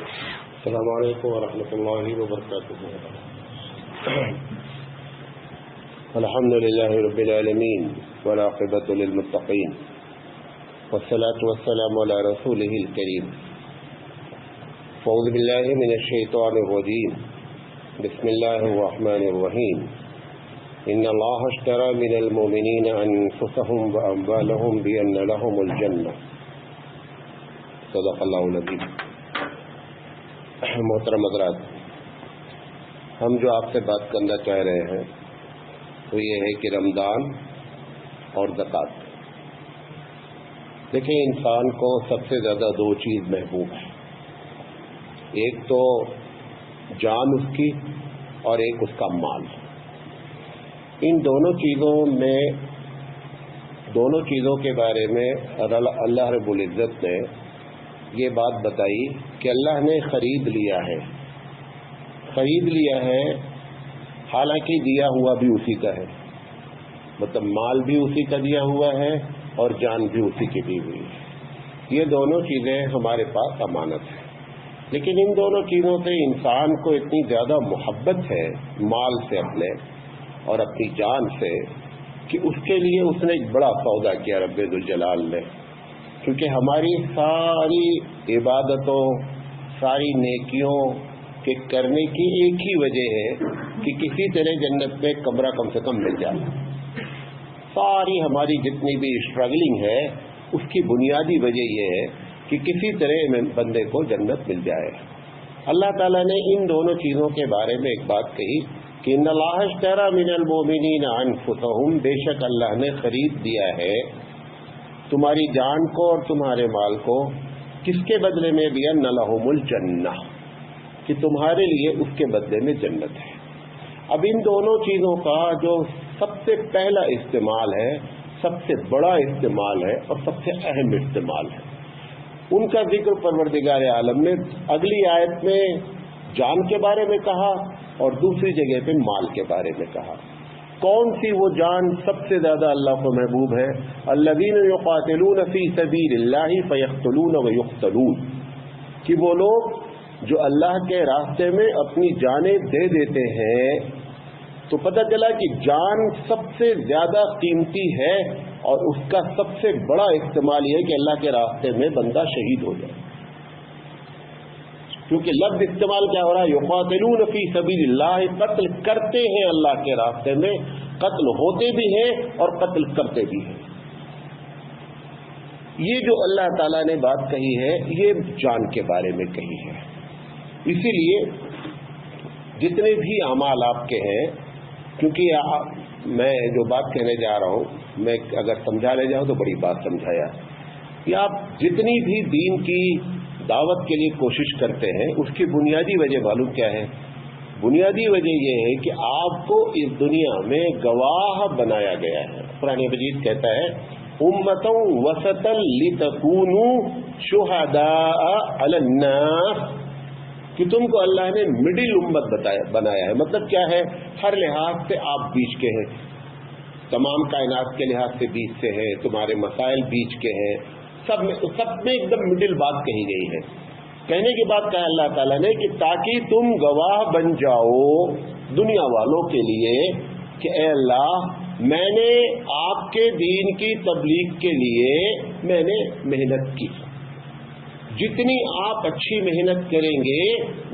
السلام علیکم ورحمۃ اللہ وبرکاتہ. الحمد للہ رب العالمین والعاقبۃ للمتقین والصلاة والسلام علی رسولہ الکریم. اعوذ باللہ من الشیطان الرجیم. بسم اللہ الرحمن الرحیم. ان اللہ اشتری من المؤمنین انفسهم واموالهم بان لهم الجنہ. صدق اللہ العظیم. محترم حضرات، ہم جو آپ سے بات کرنا چاہ رہے ہیں وہ یہ ہے کہ رمضان اور زکوٰۃ. دیکھیں، انسان کو سب سے زیادہ دو چیز محبوب ہے. ایک تو جان اس کی اور ایک اس کا مال. ان دونوں چیزوں کے بارے میں اللہ رب العزت نے یہ بات بتائی کہ اللہ نے خرید لیا ہے حالانکہ دیا ہوا بھی اسی کا ہے. مطلب مال بھی اسی کا دیا ہوا ہے اور جان بھی اسی کی دی ہوئی ہے. یہ دونوں چیزیں ہمارے پاس امانت ہے. لیکن ان دونوں چیزوں سے انسان کو اتنی زیادہ محبت ہے، مال سے اپنے اور اپنی جان سے، کہ اس کے لیے اس نے ایک بڑا سودا کیا رب ذوالجلال نے. کیونکہ ہماری ساری عبادتوں، ساری نیکیوں کے کرنے کی ایک ہی وجہ ہے کہ کسی طرح جنت میں کمرہ کم سے کم مل جائے. ساری ہماری جتنی بھی اسٹرگلنگ ہے اس کی بنیادی وجہ یہ ہے کہ کسی طرح بندے کو جنت مل جائے. اللہ تعالیٰ نے ان دونوں چیزوں کے بارے میں ایک بات کہی کہ ان اللہ اشتری من المؤمنین انفسهم، بے شک اللہ نے خرید دیا ہے تمہاری جان کو اور تمہارے مال کو. کس کے بدلے میں؟ بِأَنَّ لَهُمُ الْجَنَّةَ، کہ تمہارے لیے اس کے بدلے میں جنت ہے. اب ان دونوں چیزوں کا جو سب سے پہلا استعمال ہے، سب سے بڑا استعمال ہے اور سب سے اہم استعمال ہے، ان کا ذکر پروردگار عالم نے اگلی آیت میں جان کے بارے میں کہا اور دوسری جگہ پہ مال کے بارے میں کہا. کون سی وہ جان سب سے زیادہ اللہ کو محبوب ہے؟ الذین یقاتلون فی سبیل اللہ فیقتلون ویقتلون، کہ وہ لوگ جو اللہ کے راستے میں اپنی جانیں دے دیتے ہیں. تو پتہ چلا کہ جان سب سے زیادہ قیمتی ہے اور اس کا سب سے بڑا استعمال یہ ہے کہ اللہ کے راستے میں بندہ شہید ہو جائے. کیونکہ لفظ استعمال کیا ہو رہا ہے؟ یقاتلون فی سبیل اللہ، قتل کرتے ہیں اللہ کے راستے میں، قتل ہوتے بھی ہیں اور قتل کرتے بھی ہیں. یہ جو اللہ تعالیٰ نے بات کہی ہے یہ جان کے بارے میں کہی ہے. اسی لیے جتنے بھی اعمال آپ کے ہیں، کیونکہ میں جو بات کہنے جا رہا ہوں، میں اگر سمجھانے جاؤں تو بڑی بات سمجھایا کہ آپ جتنی بھی دین کی دعوت کے لیے کوشش کرتے ہیں اس کی بنیادی وجہ معلوم کیا ہے؟ بنیادی وجہ یہ ہے کہ آپ کو اس دنیا میں گواہ بنایا گیا ہے. قرآن مجید کہتا ہے امۃ وسطا لتکونوا شہداء علی الناس، کہ تم کو اللہ نے مڈل امت بنایا ہے. مطلب کیا ہے؟ ہر لحاظ سے آپ بیچ کے ہیں، تمام کائنات کے لحاظ سے بیچ سے ہیں، تمہارے مسائل بیچ کے ہیں، سب میں ایک دم مڈل بات کہی گئی ہے. کہنے کی بات کہا اللہ تعالیٰ نے کہ تاکہ تم گواہ بن جاؤ دنیا والوں کے لیے کہ اے اللہ، میں نے آپ کے دین کی تبلیغ کے لیے میں نے محنت کی. جتنی آپ اچھی محنت کریں گے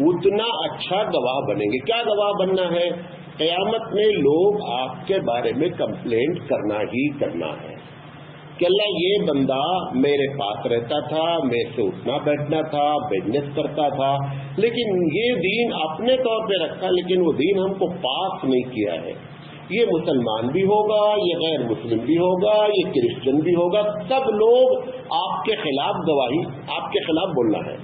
اتنا اچھا گواہ بنیں گے. کیا گواہ بننا ہے؟ قیامت میں لوگ آپ کے بارے میں کمپلینٹ کرنا ہی کرنا ہے کہ اللہ، یہ بندہ میرے پاس رہتا تھا، میرے سے اٹھنا بیٹھنا تھا، بزنس کرتا تھا، لیکن یہ دین اپنے طور پہ رکھا لیکن وہ دین ہم کو پاس نہیں کیا ہے. یہ مسلمان بھی ہوگا، یہ غیر مسلم بھی ہوگا، یہ کرسچن بھی ہوگا، سب لوگ آپ کے خلاف گواہی، آپ کے خلاف بولنا ہے.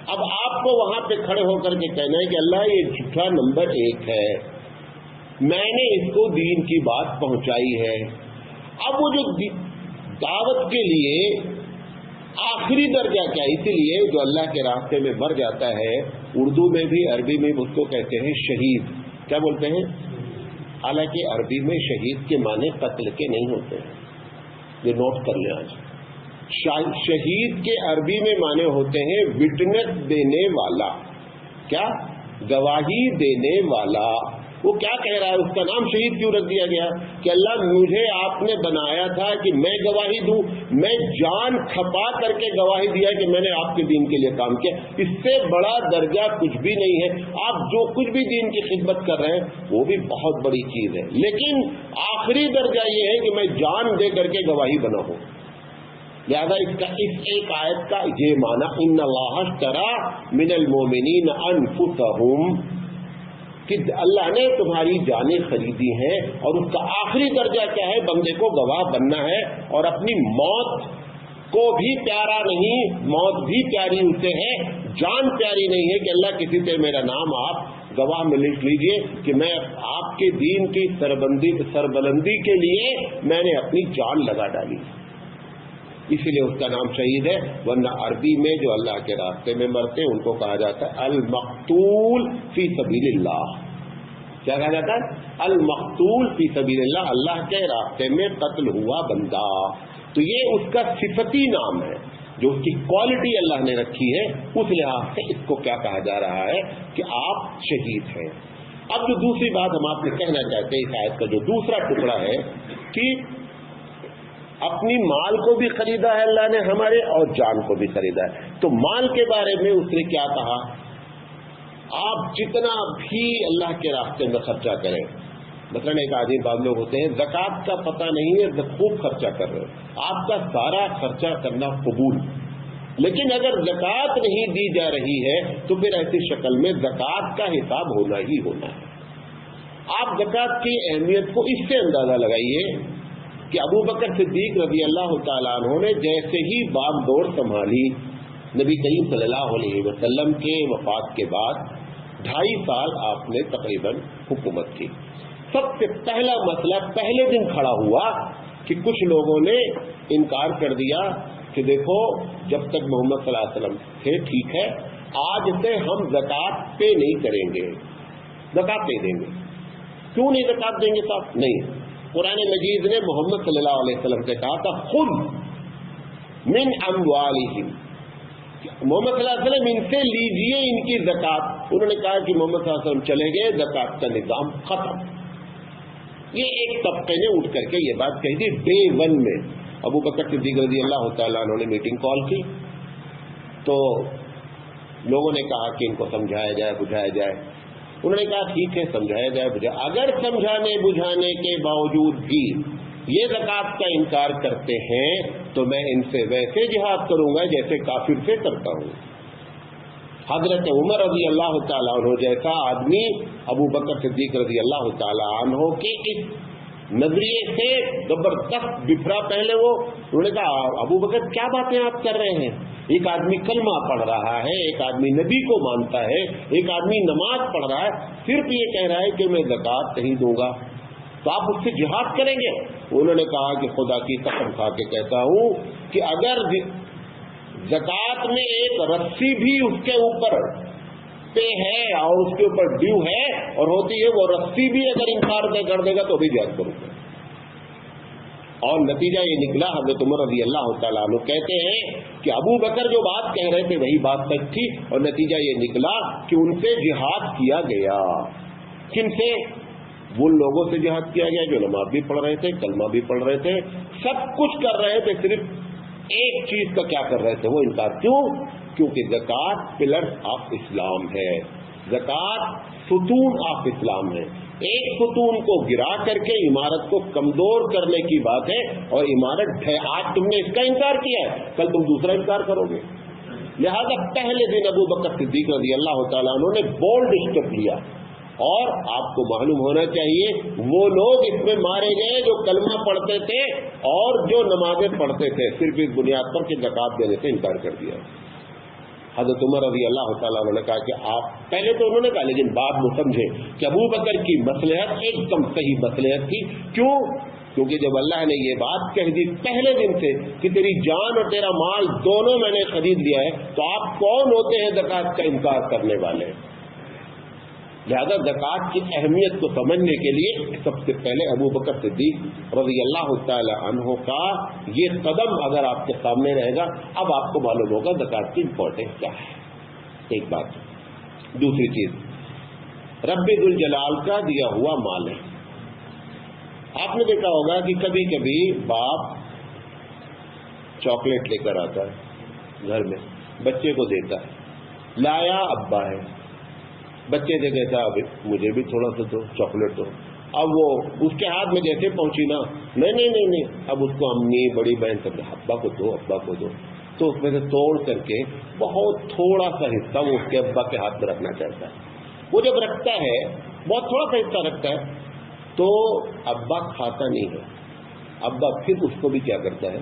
اب آپ کو وہاں پہ کھڑے ہو کر کے کہنا ہے کہ اللہ، یہ جھوٹا نمبر 1 ہے، میں نے اس کو دین کی بات پہنچائی ہے. اب وہ جو دعوت کے لیے آخری درجہ کیا ہے؟ اسی لیے جو اللہ کے راستے میں مر جاتا ہے، اردو میں بھی عربی میں اس کو کہتے ہیں شہید. کیا بولتے ہیں؟ حالانکہ عربی میں شہید کے معنی قتل کے نہیں ہوتے ہیں، یہ نوٹ کر لیں. آج شہید کے عربی میں معنی ہوتے ہیں وٹنس دینے والا. کیا؟ گواہی دینے والا. وہ کیا کہہ رہا ہے؟ اس کا نام شہید کیوں رکھ دیا گیا کہ اللہ مجھے آپ نے بنایا تھا کہ میں گواہی دوں. میں جان کھپا کر کے گواہی دیا کہ میں نے آپ کے دین کے لیے کام کیا. اس سے بڑا درجہ کچھ بھی نہیں ہے. آپ جو کچھ بھی دین کی خدمت کر رہے ہیں وہ بھی بہت بڑی چیز ہے, لیکن آخری درجہ یہ ہے کہ میں جان دے کر کے گواہی بنا ہوں. لہذا اس ایک آیت کا یہ معنی ان اللہ اشترى من المؤمنین انفسهم کہ اللہ نے تمہاری جانیں خریدی ہیں, اور اس کا آخری درجہ کیا ہے؟ بندے کو گواہ بننا ہے, اور اپنی موت کو بھی پیارا نہیں, موت بھی پیاری اسے ہے, جان پیاری نہیں ہے کہ اللہ کسی سے میرا نام آپ گواہ میں لکھ لیجئے کہ میں آپ کے دین کی سربلندی کے لیے میں نے اپنی جان لگا ڈالی. اسی لیے اس کا نام شہید ہے. ورنہ عربی میں جو اللہ کے راستے میں مرتے ہیں ان کو کہا جاتا ہے المقتول فی سبیل اللہ. کیا کہا جاتا ہے؟ المقتول فی سبیل اللہ, اللہ کے راستے میں قتل ہوا بندہ. تو یہ اس کا صفتی نام ہے, جو اس کی کوالٹی اللہ نے رکھی ہے, اس لحاظ سے اس کو کیا کہا جا رہا ہے کہ آپ شہید ہیں. اب جو دوسری بات ہم آپ سے کہنا چاہتے ہیں اس آیت کا جو دوسرا ٹکڑا ہے کہ اپنی مال کو بھی خریدا ہے اللہ نے ہمارے, اور جان کو بھی خریدا ہے. تو مال کے بارے میں اس نے کیا کہا؟ آپ جتنا بھی اللہ کے راستے میں خرچہ کریں, مثلا ایک آدمی بعض لوگ ہوتے ہیں زکوٰۃ کا پتہ نہیں ہے, خوب خرچہ کر رہے ہیں, آپ کا سارا خرچہ کرنا قبول, لیکن اگر زکوٰۃ نہیں دی جا رہی ہے تو پھر ایسی شکل میں زکوٰۃ کا حساب ہونا ہی ہونا ہے. آپ زکوٰۃ کی اہمیت کو اس سے اندازہ لگائیے کہ ابو بکر صدیق رضی اللہ تعالیٰ عنہ نے جیسے ہی باغ دوڑ سنبھالی نبی کریم صلی اللہ علیہ وسلم کے وفات کے بعد 2.5 سال آپ نے تقریباً حکومت کی. سب سے پہلا مسئلہ پہلے دن کھڑا ہوا کہ کچھ لوگوں نے انکار کر دیا کہ دیکھو جب تک محمد صلی اللہ علیہ وسلم تھے ٹھیک ہے, آج سے ہم زکوٰۃ پے نہیں کریں گے, زکوٰۃ نہیں دیں گے. کیوں نہیں زکوٰۃ دیں گے صاحب؟ نہیں, قرآن مجید نے محمد صلی اللہ علیہ وسلم سے کہا تھا خذ من اموالہم, محمد صلی اللہ علیہ وسلم ان سے لیجئے ان کی زکوٰۃ. انہوں نے کہا کہ محمد صلی اللہ علیہ وسلم چلے گئے, زکوٰۃ کا نظام ختم. یہ ایک طبقے نے اٹھ کر کے یہ بات کہی تھی ڈے 1 میں. ابو بکر صدیق رضی اللہ تعالیٰ عنہ نے میٹنگ کال کی تو لوگوں نے کہا کہ ان کو سمجھایا جائے, بجھایا جائے. انہوں نے کہا ٹھیک ہے سمجھایا جائے, بجھایا. اگر سمجھانے بجھانے کے باوجود بھی یہ زکوٰۃ کا انکار کرتے ہیں تو میں ان سے ویسے جہاد کروں گا جیسے کافر سے کرتا ہوں. حضرت عمر رضی اللہ تعالیٰ عنہ جیسا آدمی ابو بکر صدیق رضی اللہ تعالیٰ عنہ کے اس نظریے سے زبردست بفرا. پہلے انہوں نے کہا ابو بکر کیا باتیں آپ کر رہے ہیں؟ ایک آدمی کلمہ پڑھ رہا ہے, ایک آدمی نبی کو مانتا ہے, ایک آدمی نماز پڑھ رہا ہے, صرف یہ کہہ رہا ہے کہ میں زکوٰۃ نہیں دوں گا, تو آپ اس سے جہاد کریں گے؟ انہوں نے کہا کہ خدا کی قسم کھا کے کہتا ہوں کہ اگر زکوٰۃ میں ایک رسی بھی اس کے اوپر پہ ہے اور اس کے اوپر ڈیو ہے اور ہوتی ہے, وہ رسی بھی اگر انکار کر دے گا تو بھی جہاد کروں گا. اور نتیجہ یہ نکلا, حضرت عمر رضی اللہ تعالیٰ عنہ کہتے ہیں کہ ابو بکر جو بات کہہ رہے تھے وہی بات سچ تھی, اور نتیجہ یہ نکلا کہ ان سے جہاد کیا گیا. کن سے؟ وہ لوگوں سے جہاد کیا گیا جو نماز بھی پڑھ رہے تھے, کلمہ بھی پڑھ رہے تھے, سب کچھ کر رہے تھے, صرف ایک چیز کا کیا کر رہے تھے, وہ انکار. کیوں؟ کیونکہ زکوٰۃ پلر آف اسلام ہے, زکوٰۃ ستون آف اسلام ہے. ایک ستون کو گرا کر کے عمارت کو کمزور کرنے کی بات ہے, اور عمارت ہے. آج تم نے اس کا انکار کیا ہے, کل تم دوسرا انکار کرو گے. لہذا پہلے دن ابو بکر صدیق رضی اللہ تعالیٰ عنہ نے بولڈ اسٹیپ لیا, اور آپ کو معلوم ہونا چاہیے وہ لوگ اس میں مارے گئے جو کلمہ پڑھتے تھے اور جو نمازیں پڑھتے تھے, صرف اس بنیاد پر کہ زکوٰۃ دینے سے انکار کر دیا. حضرت عمر رضی اللہ تعالیٰ عنہ نے کہا کہ آپ پہلے تو انہوں نے کہا, لیکن بعد میں سمجھے کہ ابو بکر کی مصلحت ایک دم صحیح مصلحت تھی. کیوں؟ کیونکہ جب اللہ نے یہ بات کہہ دی پہلے دن سے کہ تیری جان اور تیرا مال دونوں میں نے خرید لیا ہے, تو آپ کون ہوتے ہیں زکوٰۃ کا انکار کرنے والے؟ لہذا زکوٰۃ کی اہمیت کو سمجھنے کے لیے سب سے پہلے ابو بکر صدیق رضی اللہ تعالی عنہ کا یہ قدم اگر آپ کے سامنے رہے گا، اب آپ کو معلوم ہوگا زکوٰۃ کی امپورٹینس کیا ہے. ایک بات. دوسری چیز، رب ذوالجلال کا دیا ہوا مال ہے. آپ نے دیکھا ہوگا کہ کبھی کبھی باپ چاکلیٹ لے کر آتا ہے گھر میں، بچے کو دیتا ہے، لایا ابا ہے، بچے سے کہتا اب مجھے بھی تھوڑا سا دو چاکلیٹ دو. اب وہ اس کے ہاتھ میں جیسے پہنچی نا، نہیں، اب اس کو امی بڑی بہن سب ابا کو دو، ابا کو دو، تو اس میں سے توڑ کر کے بہت تھوڑا سا حصہ وہ اس کے ابا کے ہاتھ میں رکھنا چاہتا ہے. وہ جب رکھتا ہے بہت تھوڑا سا حصہ رکھتا ہے تو ابا کھاتا نہیں ہے، ابا پھر اس کو بھی کیا کرتا ہے،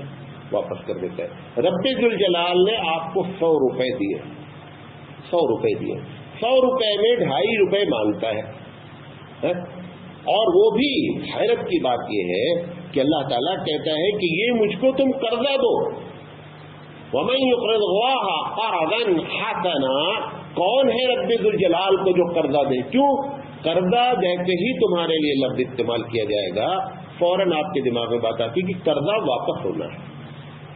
واپس کر دیتا ہے. رب ذوالجلال نے آپ کو 100 روپے دیے، 100 روپے دیے، 100 روپے میں 2.5 روپے مانگتا ہے. اور وہ بھی حیرت کی بات یہ ہے کہ اللہ تعالیٰ کہتا ہے کہ یہ مجھ کو تم قرضہ دو. وَمَن يُقْرِضْ اللَّهَ قَرْضًا حَسَنًا، کون ہے رب ذوالجلال کو جو قرضہ دے؟ کیوں؟ قرضہ جیسے ہی تمہارے لیے لفظ استعمال کیا جائے گا فوراً آپ کے دماغ میں بات آتی کہ قرضہ واپس ہونا ہے.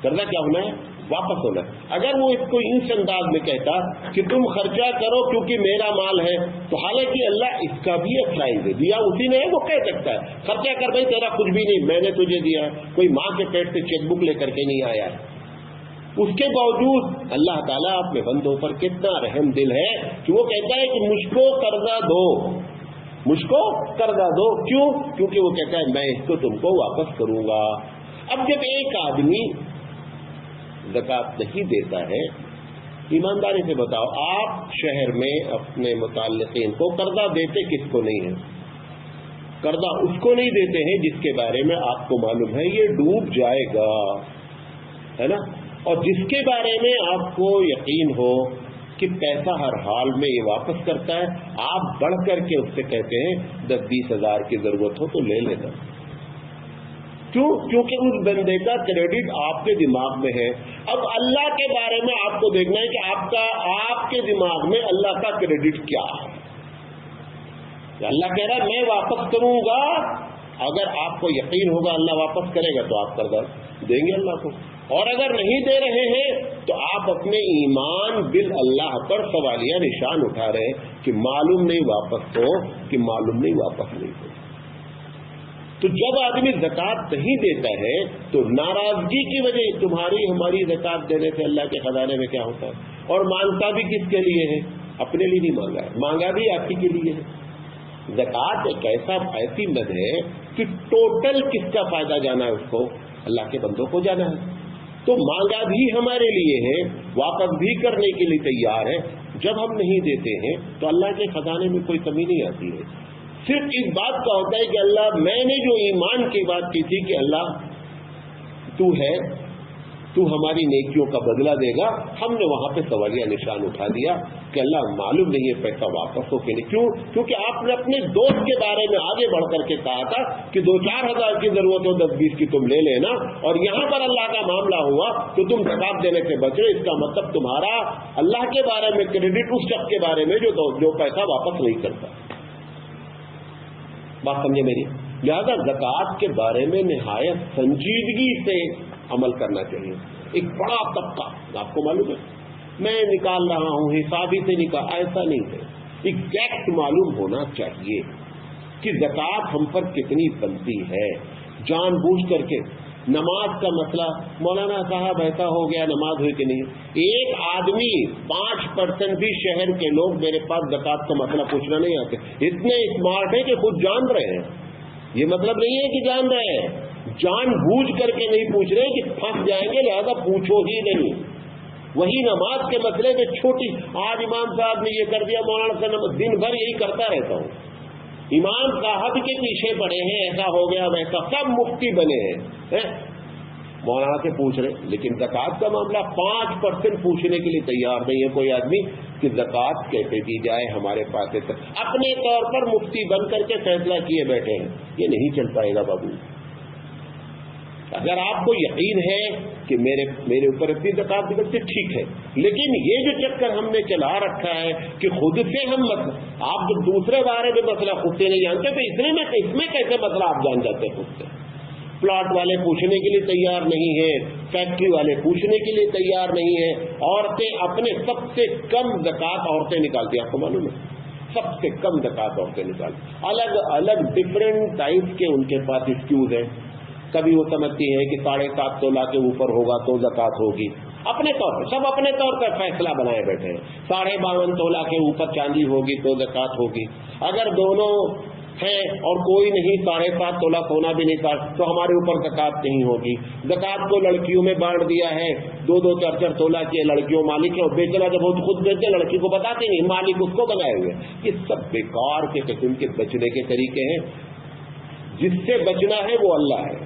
قرضہ کیا ہونا ہے؟ واپس ہونا ہے. اگر وہ اس کو اس انداز میں کہتا کہ تم خرچہ کرو کیونکہ میرا مال ہے، تو حالانکہ اللہ اس کا بھی افرائض ہے، دیا اسی نے ہے، وہ کہہ سکتا ہے خرچہ کر بھائی تیرا کچھ بھی نہیں، میں نے تجھے دیا ہے، کوئی ماں کے پیٹ سے چیک بک لے کر کے نہیں آیا ہے. اس کے باوجود اللہ تعالیٰ اپنے بندوں پر کتنا رحم دل ہے کہ وہ کہتا ہے کہ مجھ کو قرضہ دو، مجھ کو قرضہ دو. کیوں؟ کیونکہ وہ کہتا ہے میں اس کو تم کو واپس کروں گا. اب جب ایک آدمی زکوٰۃ نہیں دیتا ہے، ایمانداری سے بتاؤ آپ شہر میں اپنے متعلقین کو قرضہ دیتے کس کو نہیں ہے؟ قرضہ اس کو نہیں دیتے ہیں جس کے بارے میں آپ کو معلوم ہے یہ ڈوب جائے گا، ہے نا، اور جس کے بارے میں آپ کو یقین ہو کہ پیسہ ہر حال میں یہ واپس کرتا ہے. آپ بڑھ کر کے اس سے کہتے ہیں 10-20 ہزار کی ضرورت ہو تو لے لینا. کیوں؟ کیونکہ اس بندے کا کریڈٹ آپ کے دماغ میں ہے. اب اللہ کے بارے میں آپ کو دیکھنا ہے کہ آپ کے دماغ میں اللہ کا کریڈٹ کیا ہے. اللہ کہہ رہا ہے میں واپس کروں گا. اگر آپ کو یقین ہوگا اللہ واپس کرے گا تو آپ قرضہ دیں گے اللہ کو، اور اگر نہیں دے رہے ہیں تو آپ اپنے ایمان باللہ پر سوالیہ نشان اٹھا رہے ہیں کہ معلوم نہیں واپس ہو کہ معلوم نہیں واپس نہیں ہو. تو جب آدمی زکوٰۃ نہیں دیتا ہے تو ناراضگی کی وجہ تمہاری ہماری زکوٰۃ دینے سے اللہ کے خزانے میں کیا ہوتا ہے؟ اور مانگتا بھی کس کے لیے ہے؟ اپنے لیے نہیں مانگا ہے، مانگا بھی آپ ہی کے لیے ہے. زکوٰۃ ایک ایسی مد ہے کہ ٹوٹل کس کا فائدہ جانا ہے؟ اس کو اللہ کے بندوں کو جانا ہے. تو مانگا بھی ہمارے لیے ہے، واپس بھی کرنے کے لیے تیار ہے. جب ہم نہیں دیتے ہیں تو اللہ کے خزانے میں کوئی کمی نہیں آتی ہے. صرف اس بات کا ہوتا ہے کہ اللہ میں نے جو ایمان کی بات کی تھی کہ اللہ تو ہے، تو ہماری نیکیوں کا بدلہ دے گا، ہم نے وہاں پہ سوالیہ نشان اٹھا دیا کہ اللہ معلوم نہیں ہے پیسہ واپس ہو کے نہیں. کیوں؟ کیونکہ آپ نے اپنے دوست کے بارے میں آگے بڑھ کر کے کہا تھا کہ 2-4 ہزار کی ضرورت ہو 10-20 کی تم لے لینا، اور یہاں پر اللہ کا معاملہ ہوا تو تم زکوٰۃ دینے سے بچے. اس کا مطلب تمہارا اللہ کے بارے میں کریڈٹ اس شخص کے بارے میں جو پیسہ واپس نہیں کرتا. بات سمجھے میری؟ لہذا زکوٰۃ کے بارے میں نہایت سنجیدگی سے عمل کرنا چاہیے. ایک بڑا طبقہ آپ کو معلوم ہے میں نکال رہا ہوں حساب ہی سے نکال، ایسا نہیں ہے. ایگزیکٹ معلوم ہونا چاہیے کہ زکوٰۃ ہم پر کتنی بنتی ہے. جان بوجھ کر کے نماز کا مسئلہ مولانا صاحب ایسا ہو گیا نماز ہوئی کہ نہیں. ایک آدمی 5% بھی شہر کے لوگ میرے پاس زکوٰۃ کا مسئلہ پوچھنا نہیں آتے. اتنے اسمارٹ ہیں کہ خود جان رہے ہیں. یہ مطلب نہیں ہے کہ جان رہے ہیں، جان بوجھ کر کے نہیں پوچھ رہے کہ پھنس جائیں گے لہذا پوچھو ہی نہیں. وہی نماز کے مسئلے میں چھوٹی آج امام صاحب نے یہ کر دیا، مولانا صاحب دن بھر یہی کرتا رہتا ہوں. امام صاحب کے پیچھے پڑے ہیں، ایسا ہو گیا ویسا، سب مفتی بنے ہیں، مولانا سے پوچھ رہے. لیکن زکوٰۃ کا معاملہ 5% پوچھنے کے لیے تیار نہیں ہے کوئی آدمی کہ زکوٰۃ کیسے دی جائے ہمارے پاس. اپنے طور پر مفتی بن کر کے فیصلہ کیے بیٹھے ہیں. یہ نہیں چل پائے گا بابو، اگر آپ کو یقین ہے کہ میرے اوپر اتنی زکات نکلتی ٹھیک ہے، لیکن یہ جو چکر ہم نے چلا رکھا ہے کہ خود سے ہم آپ جب دوسرے بارے میں مسئلہ خود سے نہیں جانتے تو اس میں کیسے مسئلہ آپ جان جاتے خود سے؟ پلاٹ والے پوچھنے کے لیے تیار نہیں ہیں، فیکٹری والے پوچھنے کے لیے تیار نہیں ہیں، عورتیں اپنے سب سے کم زکات عورتیں نکالتی ہیں، آپ کو معلوم ہے سب سے کم زکات عورتیں نکالتی، الگ الگ ڈفرینٹ ٹائپ کے ان کے پاس ایکسکیوز ہیں۔ کبھی وہ سمجھتی ہے کہ 7.5 تولہ کے اوپر ہوگا تو زکات ہوگی، اپنے طور پر سب اپنے طور پر فیصلہ بنائے بیٹھے ہیں، 52.5 تولہ کے اوپر چاندی ہوگی تو زکات ہوگی، اگر دونوں ہیں اور کوئی نہیں 7.5 تولہ سونا بھی نہیں تھا تو ہمارے اوپر زکات نہیں ہوگی۔ زکات کو لڑکیوں میں بانٹ دیا ہے، 2-2 4-4 تولہ کی لڑکیوں مالک ہیں، اور بیچنا جب وہ خود بیچتے لڑکی کو بتاتے نہیں، مالک اس کو بنائے ہوئے۔ یہ سب بیکار کے قسم کے بچنے کے طریقے ہیں۔ جس سے بچنا ہے وہ اللہ ہے،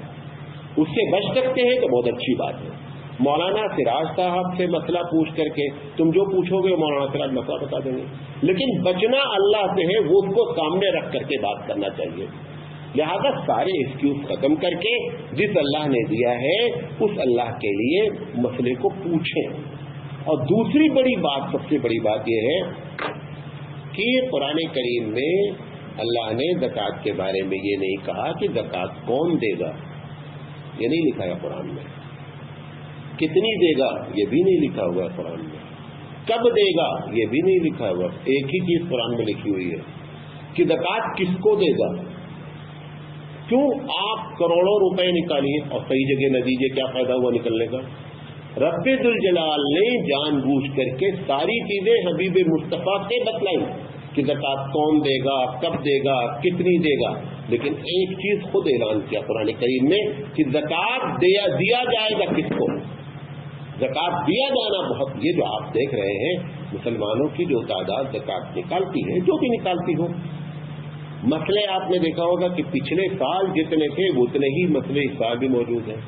اس سے بچ سکتے ہیں تو بہت اچھی بات ہے۔ مولانا سراج صاحب سے مسئلہ پوچھ کر کے تم جو پوچھو گے مولانا سراج مسئلہ بتا دیں گے، لیکن بچنا اللہ سے ہے، وہ اس کو سامنے رکھ کر کے بات کرنا چاہیے۔ لہذا سارے ایکسکیوز ختم کر کے جس اللہ نے دیا ہے اس اللہ کے لیے مسئلے کو پوچھیں۔ اور دوسری بڑی بات، سب سے بڑی بات یہ ہے کہ قرآن کریم میں اللہ نے زکوٰۃ کے بارے میں یہ نہیں کہا کہ زکوٰۃ کون دے گا، یہ نہیں لکھا ہے قرآن میں، کتنی دے گا یہ بھی نہیں لکھا ہوا ہے قرآن میں، کب دے گا یہ بھی نہیں لکھا ہوا۔ ایک ہی چیز قرآن میں لکھی ہوئی ہے کہ زکوٰۃ کس کو دے گا۔ کیوں آپ کروڑوں روپے نکالیے اور صحیح جگہ نہ دیجیے، کیا فائدہ ہوا نکلنے کا؟ رب ذوالجلال نے جان بوجھ کر کے ساری چیزیں حبیب مصطفیٰ سے بتلائی کہ زکوٰۃ کون دے گا، کب دے گا، کتنی دے گا، لیکن ایک چیز خود اعلان کیا قرآن کریم میں کہ زکوٰۃ دیا جائے گا کس کو۔ زکوٰۃ دیا جانا بہت، یہ جو آپ دیکھ رہے ہیں مسلمانوں کی جو تعداد زکوٰۃ نکالتی ہے، جو بھی نکالتی ہو، مسئلے آپ نے دیکھا ہوگا کہ پچھلے سال جتنے تھے اتنے ہی مسئلے اس سال بھی موجود ہیں،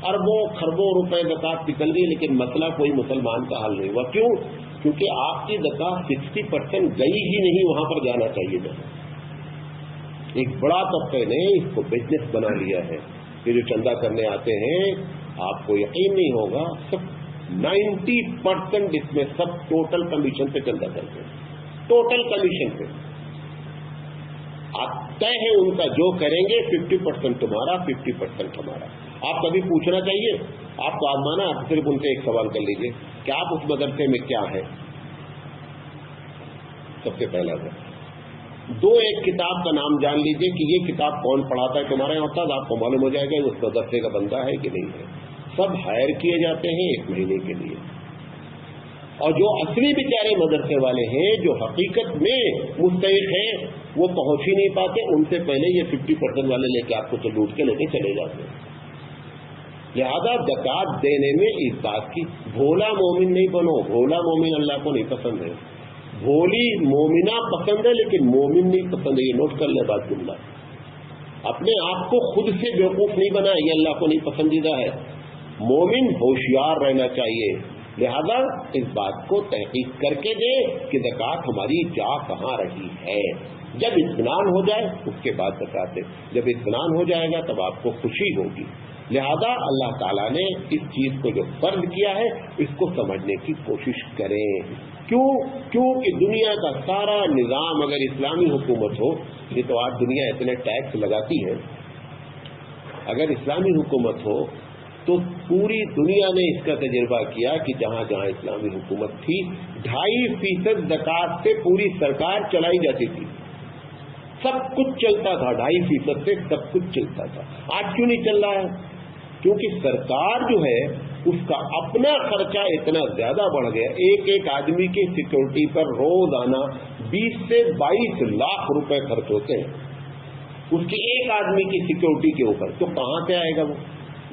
اربوں خربوں روپے زکوٰۃ نکل گئی لیکن مسئلہ کوئی مسلمان کا حل نہیں ہوا۔ کیوں؟ کیونکہ آپ کی زکوٰۃ 60% گئی ہی نہیں، وہاں پر جانا چاہیے تھا۔ ایک بڑا طبقے نے اس کو بزنس بنا لیا ہے، یہ جو چندہ کرنے آتے ہیں، آپ کو یقین نہیں ہوگا سب 90% اس میں سب ٹوٹل کمیشن پہ چندہ کرتے ہیں، ٹوٹل کمیشن پہ۔ آپ طے ہے ان کا جو کریں گے 50% تمہارا 50% ہمارا۔ آپ کبھی پوچھنا چاہیے آپ کو آزمانا، آپ صرف ان سے ایک سوال کر لیجئے کہ آپ اس مدرسے میں کیا ہے۔ سب سے پہلا ایک کتاب کا نام جان لیجئے کہ یہ کتاب کون پڑھاتا ہے تمہارے یہاں، استاد آپ کو معلوم ہو جائے گا اس مدرسے کا بندہ ہے کہ نہیں ہے۔ سب ہائر کیے جاتے ہیں 1 مہینے کے لیے، اور جو اصلی بیچارے مدرسے والے ہیں جو حقیقت میں مستحق ہیں وہ پہنچ ہی نہیں پاتے، ان سے پہلے یہ 50% والے لے کے آپ کو تو لوٹ کے لے کے چلے جاتے ہیں۔ لہذا زکوٰۃ دینے میں اس بات کی، بھولا مومن نہیں بنو، بھولا مومن اللہ کو نہیں پسند ہے، بھولی مومنہ پسند ہے لیکن مومن نہیں پسند ہے، یہ نوٹ کر لے بات جملہ۔ اپنے آپ کو خود سے بیوقوف نہیں بنا، یہ اللہ کو نہیں پسندیدہ ہے۔ مومن ہوشیار رہنا چاہیے، لہذا اس بات کو تحقیق کر کے دے کہ زکوٰۃ ہماری جا کہاں رہی ہے۔ جب اطمینان ہو جائے اس کے بعد زکوٰۃ دے، جب اطمینان ہو جائے گا تب آپ کو خوشی ہوگی۔ لہذا اللہ تعالیٰ نے اس چیز کو جو فرض کیا ہے اس کو سمجھنے کی کوشش کریں۔ کیونکہ دنیا کا سارا نظام اگر اسلامی حکومت ہو، یہ تو آج دنیا اتنے ٹیکس لگاتی ہے، اگر اسلامی حکومت ہو تو پوری دنیا نے اس کا تجربہ کیا کہ جہاں جہاں اسلامی حکومت تھی 2.5% زکوٰۃ سے پوری سرکار چلائی جاتی تھی، سب کچھ چلتا تھا، 2.5% سے سب کچھ چلتا تھا۔ آج کیوں نہیں چل رہا ہے؟ کیونکہ سرکار جو ہے اس کا اپنا خرچہ اتنا زیادہ بڑھ گیا، ایک آدمی کی سیکورٹی پر روزانہ 20 سے 22 لاکھ روپے خرچ ہوتے ہیں، اس کی ایک آدمی کی سیکورٹی کے اوپر، تو کہاں سے آئے گا وہ؟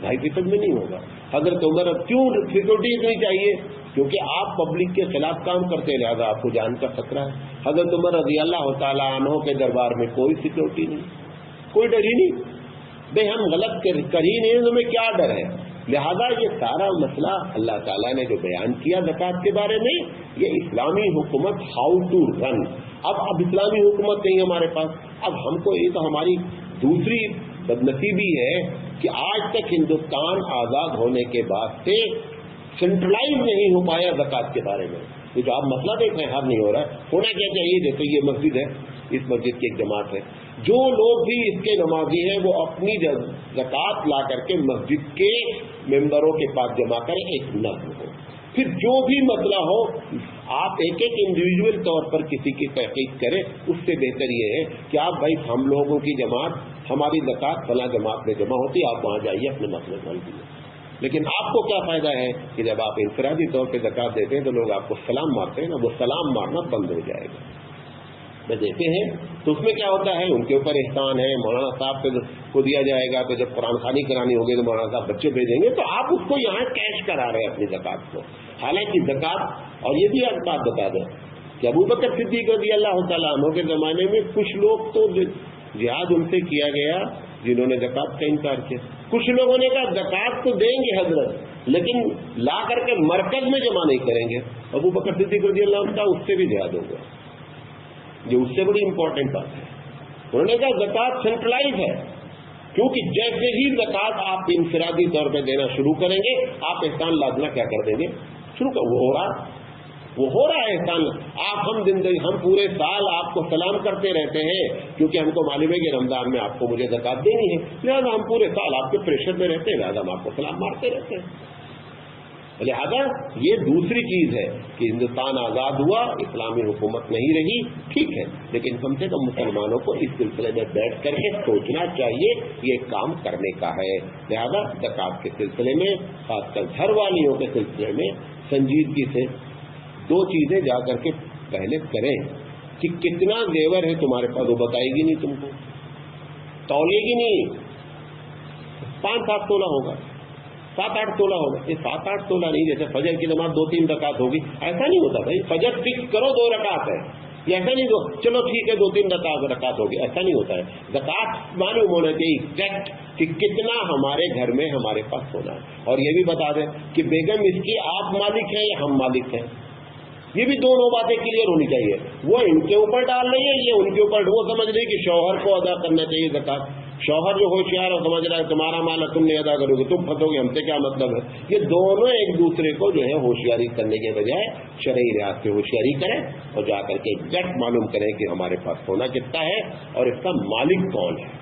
2.5% میں نہیں ہوگا۔ حضرت عمر کیوں سیکورٹی اتنی چاہیے؟ کیونکہ آپ پبلک کے خلاف کام کرتے ہیں، لہٰذا آپ کو جان کا خطرہ ہے۔ حضرت عمر رضی اللہ تعالیٰ عنہ کے دربار میں کوئی سیکورٹی نہیں، کوئی ڈر ہی نہیں، بھائی ہم غلط کر ہی نہیں، ہمیں کیا ڈر ہے؟ لہذا یہ سارا مسئلہ اللہ تعالیٰ نے جو بیان کیا زکوٰۃ کے بارے میں، یہ اسلامی حکومت ہاؤ ٹو رن۔ اب اسلامی حکومت نہیں ہمارے پاس، اب ہم کو، یہ تو ہماری دوسری بدنصیبی ہے کہ آج تک ہندوستان آزاد ہونے کے بعد سے سینٹرلائز نہیں ہو پایا زکوٰۃ کے بارے میں. یہ جو آپ مسئلہ دیکھ رہے ہیں حل نہیں ہو رہا ہے. ہونا کیا چاہیے؟ جیسے یہ مسجد ہے, اس مسجد کی ایک جماعت ہے, جو لوگ بھی اس کے نمازی ہیں وہ اپنی زکوٰۃ لا کر کے مسجد کے ممبروں کے پاس جمع کریں, ایک نظم ہو. پھر جو بھی مسئلہ ہو آپ ایک ایک انڈیویجول طور پر کسی کی تحقیق کریں. اس سے بہتر یہ ہے کہ آپ بھائی ہم لوگوں کی جماعت, ہماری زکوٰۃ فلاں جماعت میں جمع ہوتی ہے, آپ وہاں جائیے اپنے مسئلے حل کیجیے. لیکن آپ کو کیا فائدہ ہے کہ جب آپ انفرادی طور پہ زکوٰۃ دیتے ہیں تو لوگ آپ کو سلام مارتے ہیں نا, وہ سلام مارنا بند ہو جائے گا. میں دیتے ہیں تو اس میں کیا ہوتا ہے, ان کے اوپر احسان ہے, مولانا صاحب کو دیا جائے گا, تو جب قرآن خوانی کرانی ہوگی تو مولانا صاحب بچے بھیجیں گے, تو آپ اس کو یہاں کیش کرا رہے ہیں اپنی زکوٰۃ کو. حالانکہ زکوٰۃ, اور یہ بھی ایک بات بتا دیں کہ ابوبکر صدیق رضی اللہ تعالیٰ عنہ کے زمانے میں کچھ لوگ تو جہاد ان سے کیا گیا جنہوں نے زکوٰۃ کا انکار کیا. کچھ لوگوں نے کہا زکوٰۃ تو دیں گے حضرت, لیکن لا کر کے مرکز میں جمع نہیں کریں گے. ابوبکر صدیق رضی اللہ عنہ کا اس سے بھی جہاد ہوگا, جو اس سے بڑی امپورٹنٹ بات ہے. انہوں نے کہا زکوٰۃ سینٹرلائز ہے, کیونکہ جیسے ہی زکوٰۃ آپ انفرادی طور پہ دینا شروع کریں گے آپ احسان لازمہ کیا کر دیں گے, شروع کر. وہ ہو رہا ہے احسان. ہم پورے سال آپ کو سلام کرتے رہتے ہیں, کیونکہ ہم کو معلوم ہے کہ رمضان میں آپ کو مجھے زکوٰۃ دینی ہے, لہٰذا ہم پورے سال آپ کے پریشر میں رہتے ہیں, لہٰذا ہم آپ کو سلام مارتے رہتے ہیں. لہٰذا یہ دوسری چیز ہے کہ ہندوستان آزاد ہوا, اسلامی حکومت نہیں رہی, ٹھیک ہے, لیکن کم سے کم مسلمانوں کو اس سلسلے میں بیٹھ کر کے سوچنا چاہیے یہ کام کرنے کا ہے. لہٰذا زکوٰۃ کے سلسلے میں, خاص کر گھر والیوں کے سلسلے میں سنجیدگی سے دو چیزیں جا کر کے پہلے کریں کہ کتنا زیور ہے تمہارے پاس, وہ بتائے گی نہیں, تم کو تولیے گی نہیں. 5-7 تولہ ہوگا, 7-8 تولہ ہوگا. یہ 7-8 تولہ نہیں, جیسے فجر کی نماز 2-3 رکعت ہوگی, ایسا نہیں ہوتا بھائی. فجر فکس کرو 2 رکعت ہے, یہ ایسا نہیں دو چلو ٹھیک ہے 2-3 رکعت ہوگی, ایسا نہیں ہوتا ہے. زکوٰۃ معلوم ہونا چاہیے ایگزیکٹ کہ کتنا ہمارے گھر میں ہمارے پاس ہونا ہے. اور یہ بھی بتا دیں کہ بیگم اس کی آپ مالک ہیں یا ہم مالک ہیں, یہ بھی دونوں باتیں کلیئر ہونی چاہیے. وہ ان کے اوپر ڈال رہی ہے, یہ ان کے اوپر, وہ سمجھ رہی کہ شوہر کو ادا کرنا چاہیے زکوٰۃ. شوہر جو ہوشیار ہے سمجھ رہا ہے تمہارا مال ہے, تم نہیں ادا کرو گے, تم پھنسو گے, ہم سے کیا مطلب ہے. یہ دونوں ایک دوسرے کو جو ہے ہوشیاری کرنے کے بجائے شرعی لحاظ سے ہوشیاری کریں اور جا کر کے ایگزیکٹ معلوم کریں کہ ہمارے پاس ہونا کتنا ہے اور اس کا مالک کون ہے.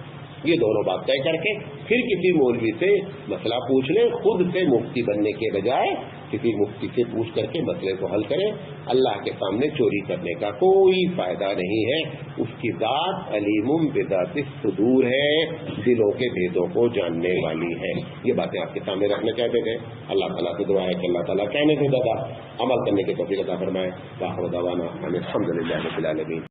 یہ دونوں بات طے کر کے پھر کسی مولوی سے مسئلہ پوچھ لیں, خود سے مفتی بننے کے بجائے کسی مفتی سے پوچھ کر کے مسئلے کو حل کریں. اللہ کے سامنے چوری کرنے کا کوئی فائدہ نہیں ہے. اس کی ذات علیم بذات الصدور ہے, دلوں کے بھیدوں کو جاننے والی ہے. یہ باتیں آپ کے سامنے رکھنا چاہتے تھے. اللہ تعالیٰ سے دعا ہے کہ اللہ تعالیٰ کہنے سے زیادہ عمل کرنے کے توفیق عطا فرمائے. وآخر دعوانا الحمد للہ رب العالمین.